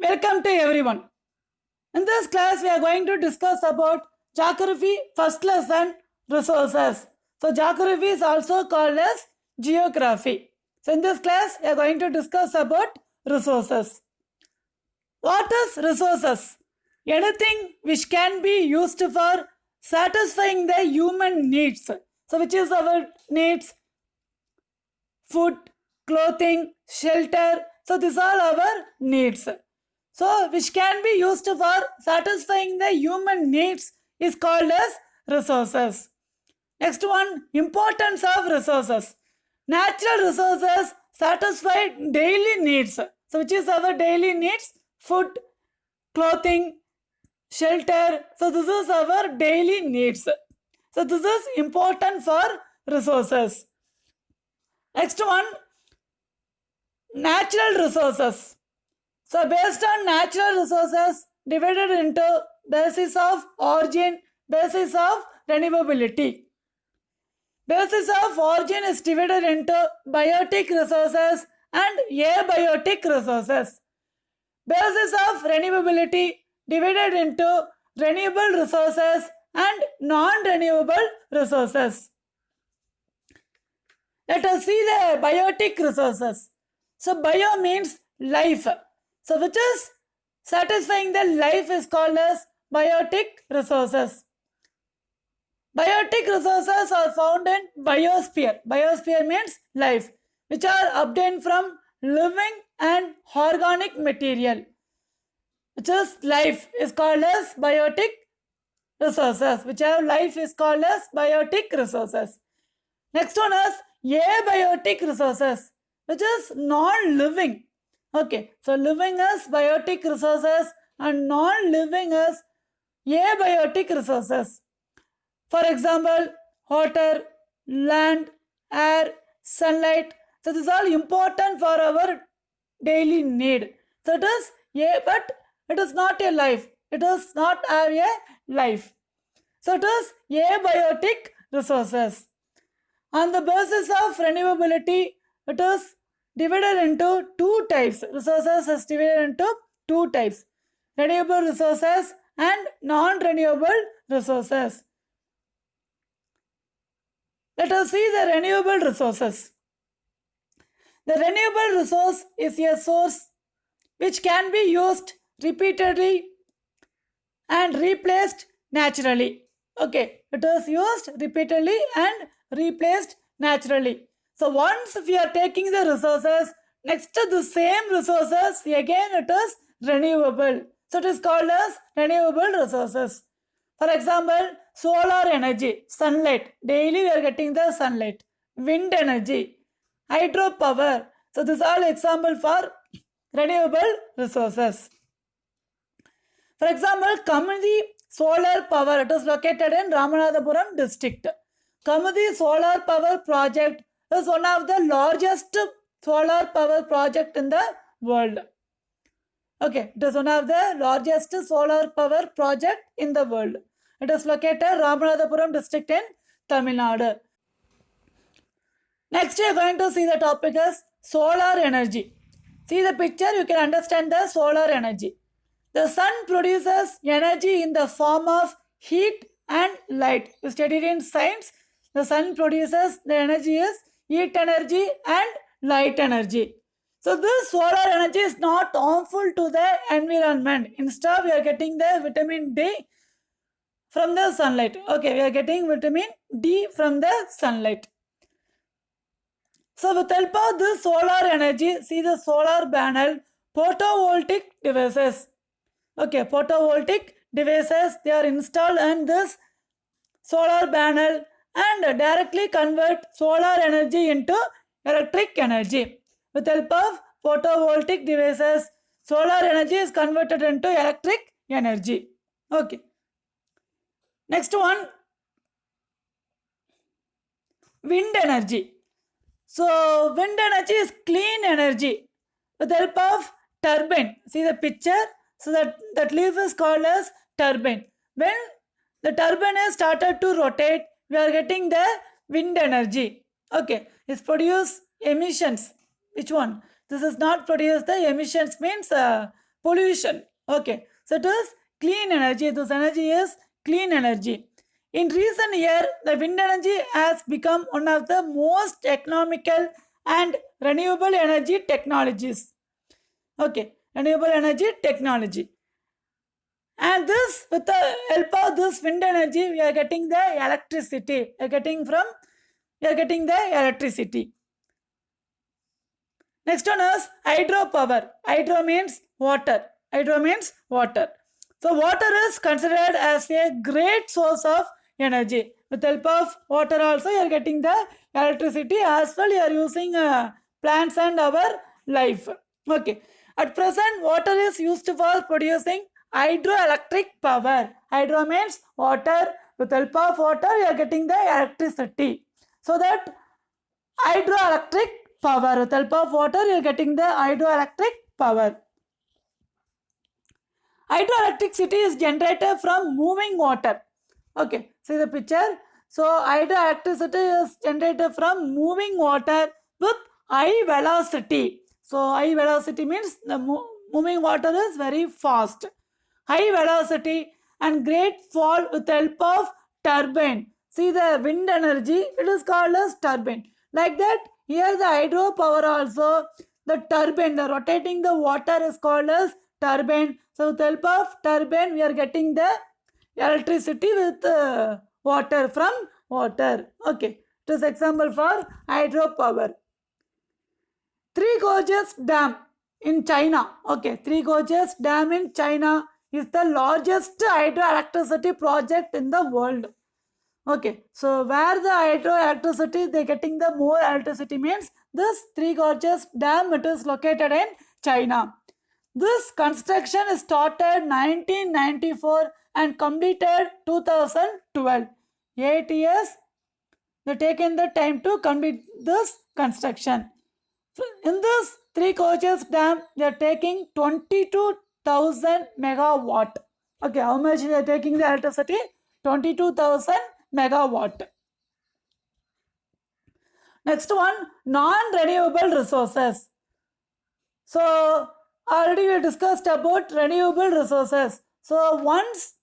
Welcome to everyone. In this class, we are going to discuss about geography, first lesson, resources. So, geography is also called as geography. So, in this class, we are going to discuss about resources. What is resources? Anything which can be used for satisfying the human needs. So, which is our needs? Food, clothing, shelter. So, these are our needs. So, which can be used for satisfying the human needs is called as resources. Next one, importance of resources. Natural resources satisfy daily needs. So, which is our daily needs? Food, clothing, shelter. So, this is our daily needs. So, this is important for resources. Next one, natural resources. So based on natural resources divided into basis of origin, basis of renewability. Basis of origin is divided into biotic resources and abiotic resources. Basis of renewability divided into renewable resources and non-renewable resources. Let us see the biotic resources. So bio means life. So which is satisfying the life is called as biotic resources. Biotic resources are found in biosphere. Biosphere means life, which are obtained from living and organic material, which is life is called as biotic resources, which have life is called as biotic resources. Next one is abiotic resources, which is non-living. Okay, so living is biotic resources and non-living is abiotic resources. For example, water, land, air, sunlight. So this is all important for our daily need. So it is but it is not a life. It does not have a life. So it is abiotic resources. On the basis of renewability, it is divided into two types. Resources is divided into two types: renewable resources and non-renewable resources. Let us see the renewable resources. The renewable resource is a source which can be used repeatedly and replaced naturally. Okay, it is used repeatedly and replaced naturally. So once we are taking the resources, next to the same resources, again it is renewable. So it is called as renewable resources. For example, solar energy, sunlight. Daily we are getting the sunlight. Wind energy, hydropower. So this is all example for renewable resources. For example, Kamuthi Solar Power. It is located in Ramanathapuram district. Kamuthi Solar Power Project is one of the largest solar power project in the world. Okay, it is one of the largest solar power project in the world. It is located Ramanathapuram district in Tamil Nadu. Next, we are going to see the topic as solar energy. See the picture, you can understand the solar energy. The sun produces energy in the form of heat and light. You studied in science. The sun produces the energy is heat energy and light energy. So this solar energy is not harmful to the environment. Instead, we are getting the vitamin D from the sunlight. Okay, we are getting vitamin D from the sunlight. So with help of this solar energy, see the solar panel, photovoltaic devices. Okay, photovoltaic devices, they are installed in this solar panel and directly convert solar energy into electric energy. With help of photovoltaic devices, solar energy is converted into electric energy. Okay. Next one, wind energy. So wind energy is clean energy with the help of turbine. See the picture? So that leaf is called as turbine. When the turbine is started to rotate, we are getting the wind energy. Okay, it's produce emissions. Which one? This is not produce the emissions means pollution. Okay, so it is clean energy. This energy is clean energy. In recent years, the wind energy has become one of the most economical and renewable energy technologies. Okay, renewable energy technology. And this, with the help of this wind energy, we are getting the electricity. We are getting the electricity. Next one is hydropower. Hydro means water. Hydro means water. So water is considered as a great source of energy. With the help of water also you are getting the electricity, as well you are using plants and our life. Okay. At present, water is used for producing hydroelectric power. Hydro means water. With the help of water you are getting the electricity. So that hydroelectric power. With the help of water you are getting the hydroelectric power. Hydroelectricity is generated from moving water. Okay, see the picture. So hydroelectricity is generated from moving water with high velocity. So high velocity means the moving water is very fast. High velocity and great fall with the help of turbine. See the wind energy, it is called as turbine. Like that, here the hydropower also, the turbine, the rotating the water is called as turbine. So with the help of turbine, we are getting the electricity with water from water. Okay, it is example for hydropower. Three Gorges Dam in China. Okay, Three Gorges Dam in China is the largest hydroelectricity project in the world. Okay, so where the hydroelectricity they getting the more electricity means this Three Gorges Dam, it is located in China. This construction started 1994 and completed 2012. 8 years they taken the time to complete this construction. In this Three Gorges Dam, they are taking 22,000 megawatt. Okay, how much they are taking the electricity? 22,000 megawatt. Next one, non-renewable resources. So already we discussed about renewable resources. So once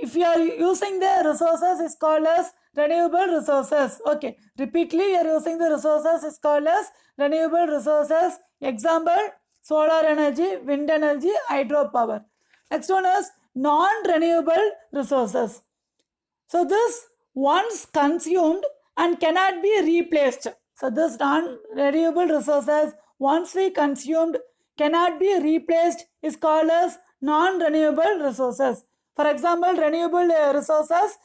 if you are using the resources is called as renewable resources. Okay, repeatedly we are using the resources is called as renewable resources. Example, solar energy, wind energy, hydropower. Next one is non-renewable resources. So this once consumed and cannot be replaced. So this non-renewable resources once we consumed cannot be replaced is called as non-renewable resources. For example, renewable resources,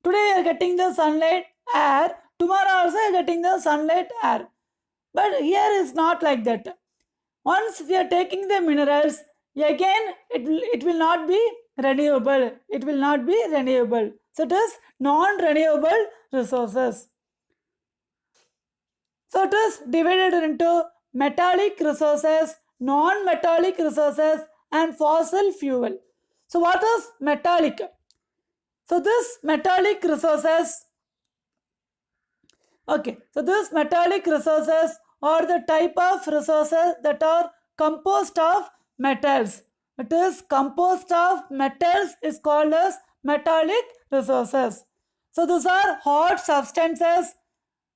today we are getting the sunlight, air, tomorrow also we are getting the sunlight, air. But here is not like that. Once we are taking the minerals, again it will not be renewable. It will not be renewable. So it is non-renewable resources. So it is divided into metallic resources, non-metallic resources, and fossil fuel. So what is metallic? So this metallic resources, okay, so this metallic resources are the type of resources that are composed of metals. It is composed of metals is called as metallic resources. So these are hard substances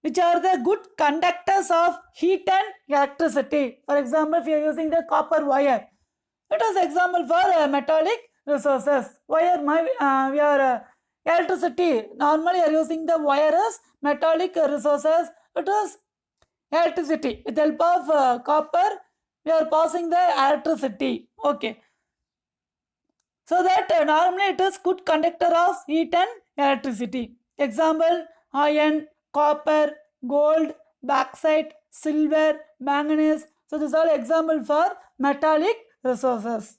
which are the good conductors of heat and electricity. For example, if you are using the copper wire, it is example for metallic resources. Wire, we are electricity. Normally, you are using the wire as metallic resources. It is electricity. With the help of copper, we are passing the electricity. Okay. So that normally it is good conductor of heat and electricity. Example, iron, copper, gold, bauxite, silver, manganese. So these are example for metallic resources.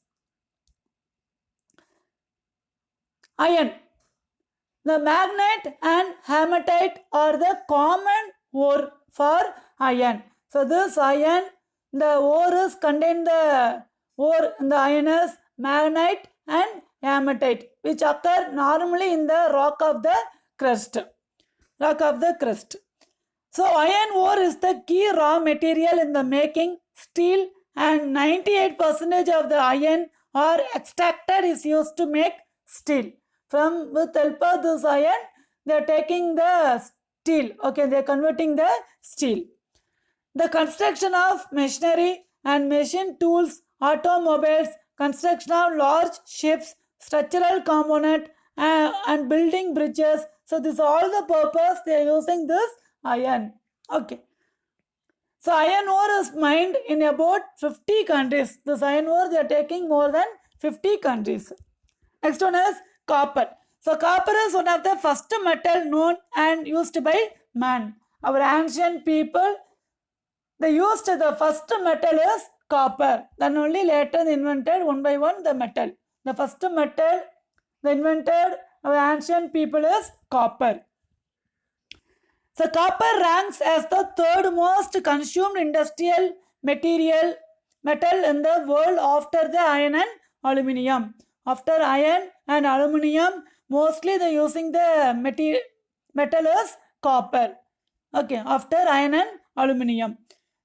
Iron. The magnet and hematite are the common ore for iron. So this iron, the ore is contained the ore in the iron is magnetite and hematite, which occur normally in the rock of the crust. Rock of the crust. So iron ore is the key raw material in the making steel, and 98% of the iron or extracted is used to make steel. From with help of this iron, they are taking the steel. Okay, they are converting the steel. The construction of machinery and machine tools, automobiles, construction of large ships, structural component, and building bridges. So this is all the purpose they are using this iron. Okay. So iron ore is mined in about 50 countries. This iron ore they are taking more than 50 countries. Next one is copper. So copper is one of the first metal known and used by man. Our ancient people, they used the first metal is copper. Then only later they invented one by one the metal. The first metal they invented our ancient people is copper. So copper ranks as the third most consumed industrial metal in the world after the iron and aluminium. After iron and aluminium, mostly they using the metal is copper. Okay, after iron and aluminium.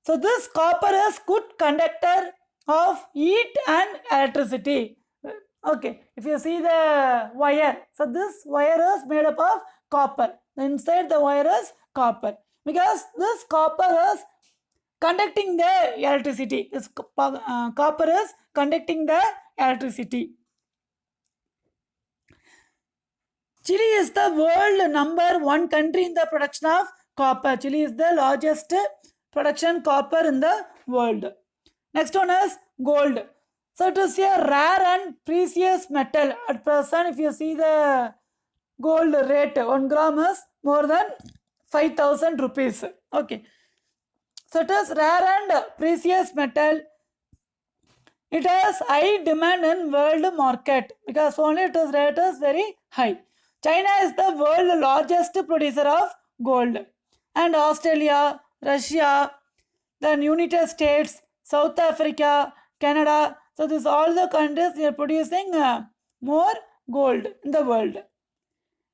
So this copper is good conductor of heat and electricity. Okay, if you see the wire, so this wire is made up of copper. Inside the wire is copper because this copper is conducting the electricity. This copper is conducting the electricity. Chile is the world number one country in the production of copper. Chile is the largest production copper in the world. Next one is gold. So it is a rare and precious metal. At present, if you see the gold rate, 1 gram is more than 5,000 rupees. Okay. So it is rare and precious metal. It has high demand in world market because only its rate is very high. China is the world largest producer of gold, and Australia, Russia, then United States, South Africa, Canada. So these all the countries they are producing more gold in the world.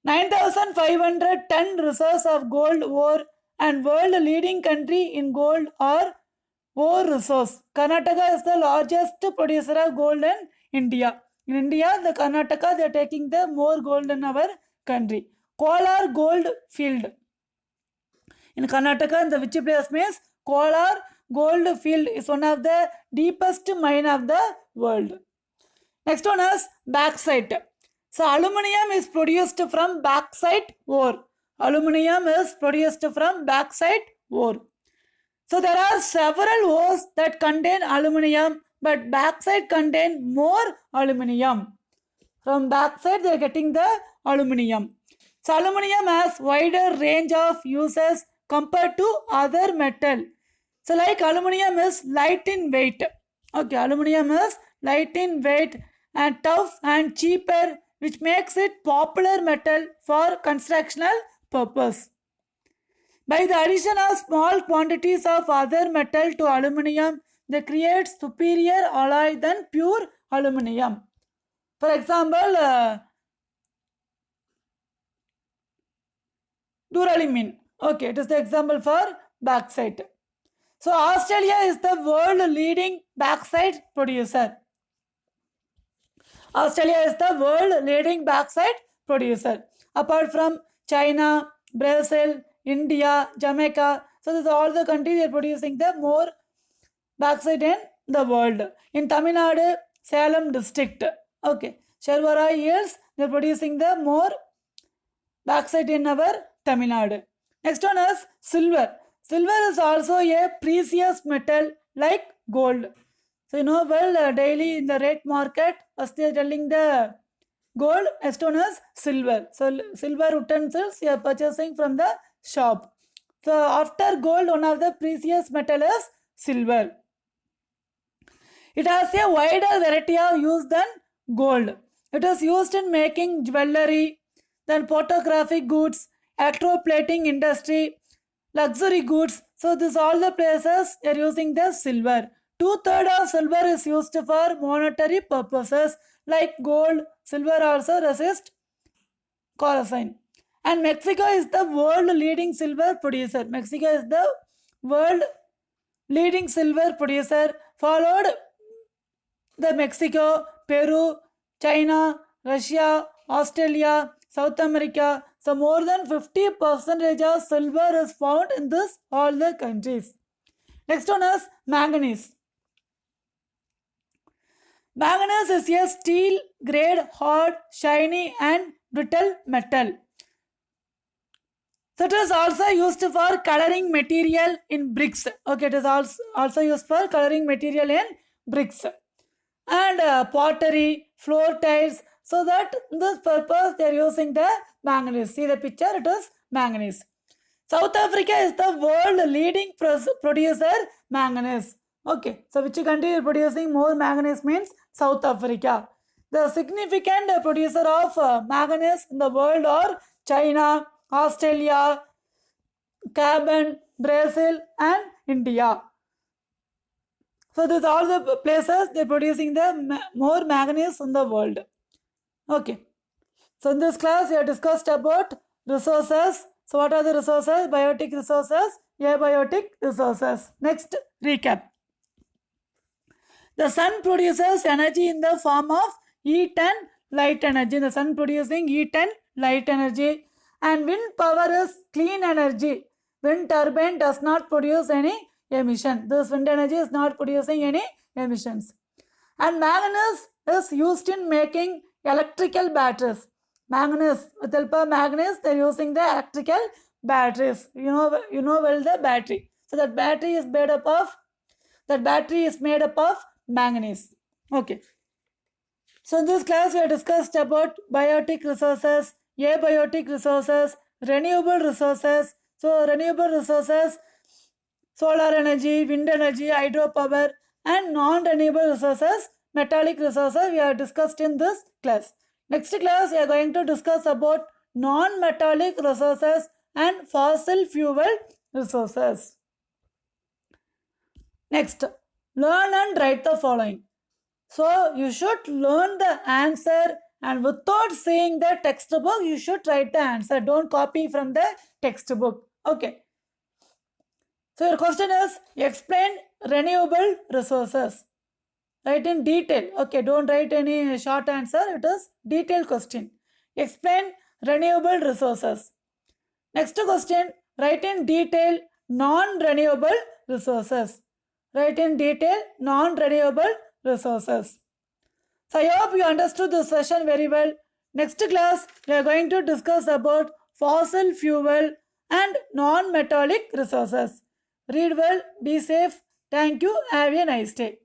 9,500 ton reserves of gold ore and world leading country in gold or ore resource. Karnataka is the largest producer of gold in India. In India, the Karnataka they are taking the more gold in our country. Kolar gold field. In Karnataka, the which place means Kolar gold field is one of the deepest mine of the world. Next one is bauxite. So aluminium is produced from bauxite ore. Aluminium is produced from bauxite ore. So there are several ores that contain aluminium, but bauxite contain more aluminium. From bauxite they are getting the aluminium. So aluminium has wider range of uses compared to other metal. So like aluminium is light in weight. Okay, aluminium is light in weight and tough and cheaper, which makes it popular metal for constructional purpose. By the addition of small quantities of other metal to aluminium, they create superior alloy than pure aluminium. For example, duralumin. Okay, it is the example for bauxite. So Australia is the world leading bauxite producer. Australia is the world leading bauxite producer. Apart from China, Brazil, India, Jamaica. So these are all the countries that are producing the more bauxite in the world. In Tamil Nadu, Salem district. Okay. Sherwara Hills, they are producing the more bauxite in our Tamil Nadu. Next one is silver. Silver is also a precious metal like gold. So you know well daily in the rate market, as they are telling the gold, next one is silver. So silver utensils you are purchasing from the shop. So after gold, one of the precious metal is silver. It has a wider variety of use than gold. It is used in making jewelry, then photographic goods, electroplating industry, luxury goods. So this all the places are using the silver. 2/3 of silver is used for monetary purposes like gold. Silver also resists corrosion. And Mexico is the world leading silver producer. Mexico is the world leading silver producer. followed the Mexico, Peru, China, Russia, Australia, South America. So more than 50% of silver is found in this all the countries. Next one is manganese. Manganese is a steel grade hard, shiny and brittle metal. So it is also used for coloring material in bricks. Okay, it is also used for coloring material in bricks and pottery, floor tiles. So that this purpose they are using the manganese. See the picture, it is manganese. South Africa is the world leading producer manganese. Okay, so which country is producing more manganese means South Africa. The significant producer of manganese in the world are China, Australia, Gabon, Brazil and India. So these are all the places they are producing the more manganese in the world. Okay. So in this class we have discussed about resources. So what are the resources? Biotic resources, abiotic resources. Next, recap. The sun produces energy in the form of heat and light energy. The sun producing heat and light energy. And wind power is clean energy. Wind turbine does not produce any emission. This wind energy is not producing any emissions. And manganese is used in making electrical batteries. Manganese, with help of manganese, they are using the electrical batteries. You know well the battery. So that battery is made up of manganese. Okay. So in this class we have discussed about biotic resources, abiotic resources, renewable resources. So renewable resources, solar energy, wind energy, hydropower and non-renewable resources, metallic resources we have discussed in this class. Next class we are going to discuss about non-metallic resources and fossil fuel resources. Next, learn and write the following. So you should learn the answer and without seeing the textbook you should write the answer. Don't copy from the textbook. Okay. So your question is explain renewable resources. Write in detail. Okay, don't write any short answer. It is detailed question. Explain renewable resources. Next question, write in detail non-renewable resources. Write in detail non-renewable resources. So I hope you understood this session very well. Next class, we are going to discuss about fossil fuel and non-metallic resources. Read well, be safe. Thank you. Have a nice day.